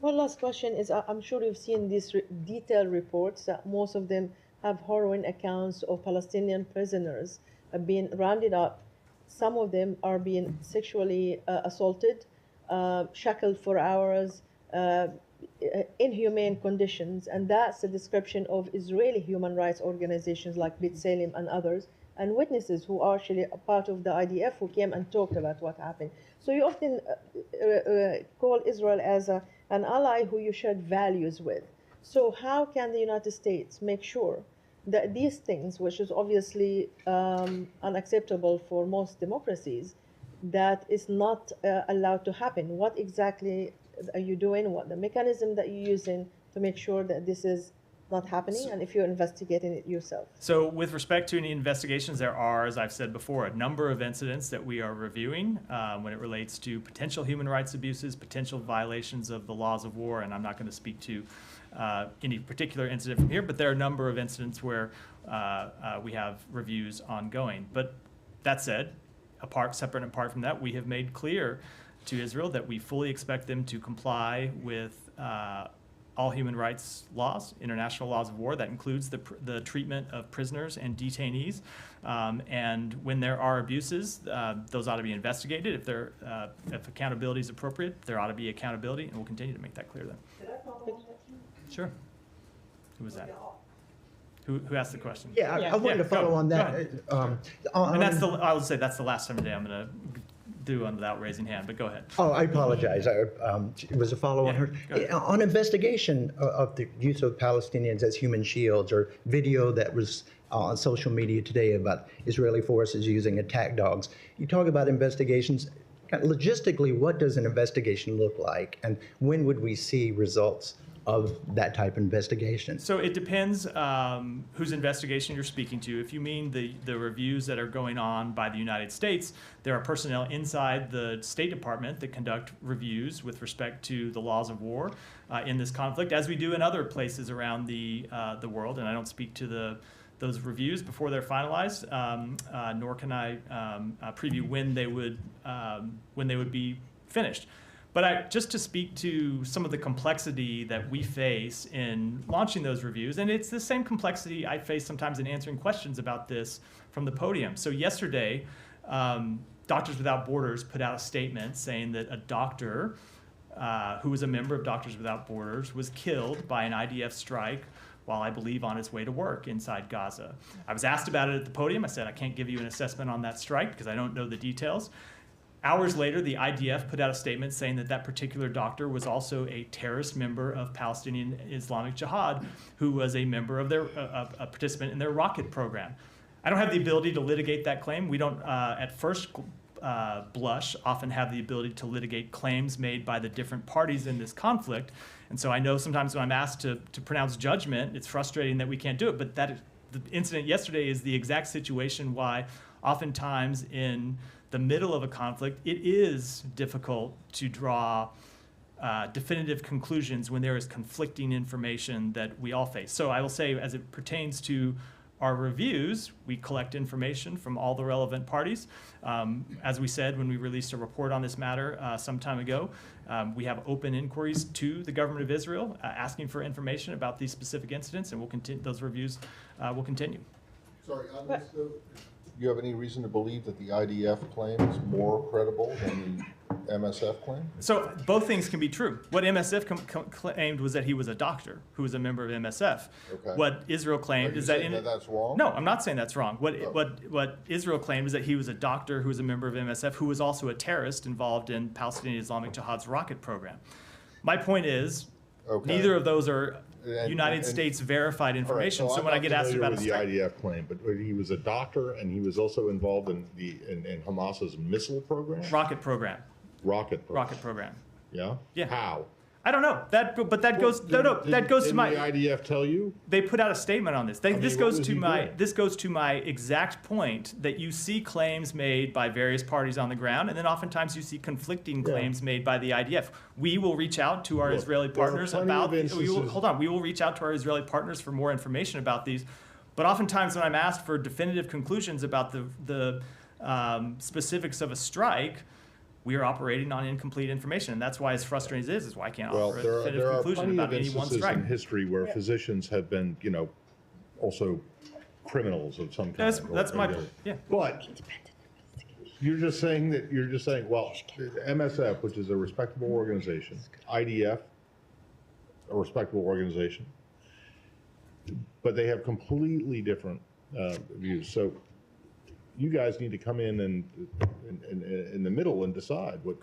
One last question is I'm sure you've seen these detailed reports that most of them have harrowing accounts of Palestinian prisoners being rounded up. Some of them are being sexually assaulted, shackled for hours, uh, inhumane conditions. And that's a description of Israeli human rights organizations like B'Tselem and others, and witnesses who are actually a part of the IDF who came and talked about what happened. So you often call Israel as an ally who you shared values with. So how can the United States make sure that these things, which is obviously unacceptable for most democracies, that is not allowed to happen? What exactly are you doing? What the mechanism that you're using to make sure that this is not happening, and if you're investigating it yourself? So with respect to any investigations, there are, as I've said before, a number of incidents that we are reviewing when it relates to potential human rights abuses, potential violations of the laws of war, and I'm not going to speak to any particular incident from here, but there are a number of incidents where we have reviews ongoing. But that said, separate and apart from that, we have made clear to Israel that we fully expect them to comply with all human rights laws, international laws of war. That includes the treatment of prisoners and detainees. And when there are abuses, those ought to be investigated. If accountability is appropriate, there ought to be accountability, and we'll continue to make that clear then. Sure. Who was that? Who asked the question? Yeah, I wanted to follow on that. And I would say that's the last time today I'm going to do without raising hand, but go ahead. Oh, I apologize. It was a follow on her. On investigation of the use of Palestinians as human shields, or video that was on social media today about Israeli forces using attack dogs. You talk about investigations. Logistically, what does an investigation look like, and when would we see results of that type of investigation? So it depends whose investigation you're speaking to. If you mean the reviews that are going on by the United States, there are personnel inside the State Department that conduct reviews with respect to the laws of war in this conflict, as we do in other places around the world. And I don't speak to those reviews before they're finalized, nor can I preview when they would be finished. But just to speak to some of the complexity that we face in launching those reviews, and it's the same complexity I face sometimes in answering questions about this from the podium. So yesterday, Doctors Without Borders put out a statement saying that a doctor who was a member of Doctors Without Borders was killed by an IDF strike while, I believe, on his way to work inside Gaza. I was asked about it at the podium. I said, I can't give you an assessment on that strike because I don't know the details. Hours later, the IDF put out a statement saying that that particular doctor was also a terrorist member of Palestinian Islamic Jihad, who was a member of a participant in their rocket program. I don't have the ability to litigate that claim. We don't, at first blush, often have the ability to litigate claims made by the different parties in this conflict. And so I know sometimes when I'm asked to pronounce judgment, it's frustrating that we can't do it. But the incident yesterday is the exact situation why oftentimes in the middle of a conflict, it is difficult to draw definitive conclusions when there is conflicting information that we all face. So I will say, as it pertains to our reviews, we collect information from all the relevant parties. As we said when we released a report on this matter some time ago, we have open inquiries to the government of Israel asking for information about these specific incidents, and we'll continue, those reviews will continue. Sorry, on this, though, do you have any reason to believe that the IDF claim is more credible than the MSF claim? So both things can be true. What MSF claimed was that he was a doctor who was a member of MSF. Okay. What Israel claimed is that that's wrong? No, I'm not saying that's wrong. What Israel claimed is that he was a doctor who was a member of MSF who was also a terrorist involved in Palestinian Islamic Jihad's rocket program. My point is, neither of those are United States verified information. Right, so when I get asked about the IDF claim, but he was a doctor and he was also involved in Hamas's missile program, rocket program. Rocket program. Yeah. Yeah. How? I don't know that, but that goes that goes to my. Did the IDF tell you? They put out a statement on this. This goes to my exact point that you see claims made by various parties on the ground, and then oftentimes you see conflicting claims made by the IDF. We will reach out to our Israeli partners about. We will reach out to our Israeli partners for more information about these, but oftentimes when I'm asked for definitive conclusions about the specifics of a strike, we are operating on incomplete information. And that's why, as frustrating as it is why I can't Well, offer a there definitive are conclusion plenty about of any one instances strike. in history where physicians have been, also criminals of some kind. That's my, yeah. But you're just saying, well, MSF, which is a respectable organization, IDF, a respectable organization, but they have completely different views. So you guys need to come in and in the middle and decide what,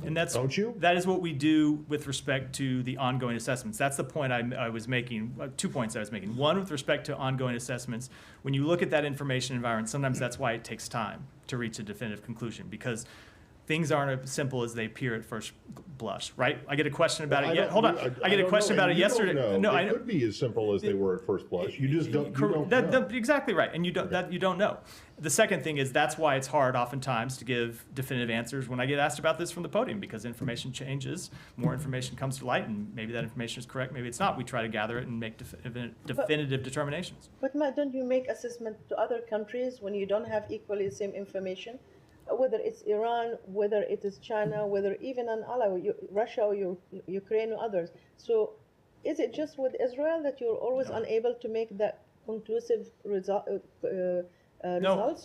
And that's, don't you? that is what we do with respect to the ongoing assessments. That's the point I was making, 2 points I was making. One, with respect to ongoing assessments, when you look at that information environment, sometimes that's why it takes time to reach a definitive conclusion, because things aren't as simple as they appear at first blush, right? I get a question about it. Yeah, hold on. I get a question about it yesterday. No, I it could be as simple as they were at first blush. You just don't. Exactly right, and you don't know. The second thing is that's why it's hard oftentimes to give definitive answers when I get asked about this from the podium, because information changes, more information comes to light, and maybe that information is correct, maybe it's not. We try to gather it and make definitive determinations. But Matt, don't you make assessment to other countries when you don't have equally the same information? Whether it's Iran, whether it is China, whether even an ally, Russia or Ukraine or others. So is it just with Israel that you're always unable to make that conclusive results,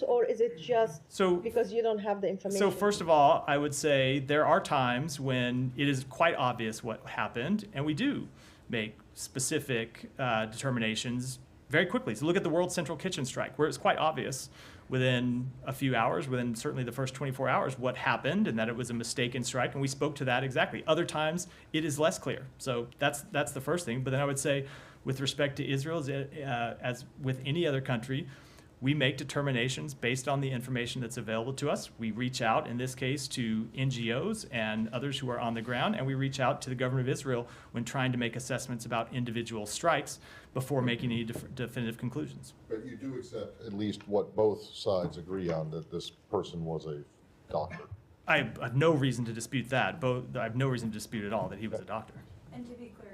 or is it just because you don't have the information? So first of all, I would say there are times when it is quite obvious what happened, and we do make specific determinations very quickly. So look at the World Central Kitchen strike, where it's quite obvious within a few hours, within certainly the first 24 hours, what happened and that it was a mistaken strike, and we spoke to that exactly. Other times, it is less clear. So that's the first thing. But then I would say, with respect to Israel, as with any other country, we make determinations based on the information that's available to us. We reach out, in this case, to NGOs and others who are on the ground, and we reach out to the government of Israel when trying to make assessments about individual strikes before making any definitive conclusions. But you do accept at least what both sides agree on, that this person was a doctor. I have no reason to dispute that. I have no reason to dispute at all that he was a doctor. And to be clear,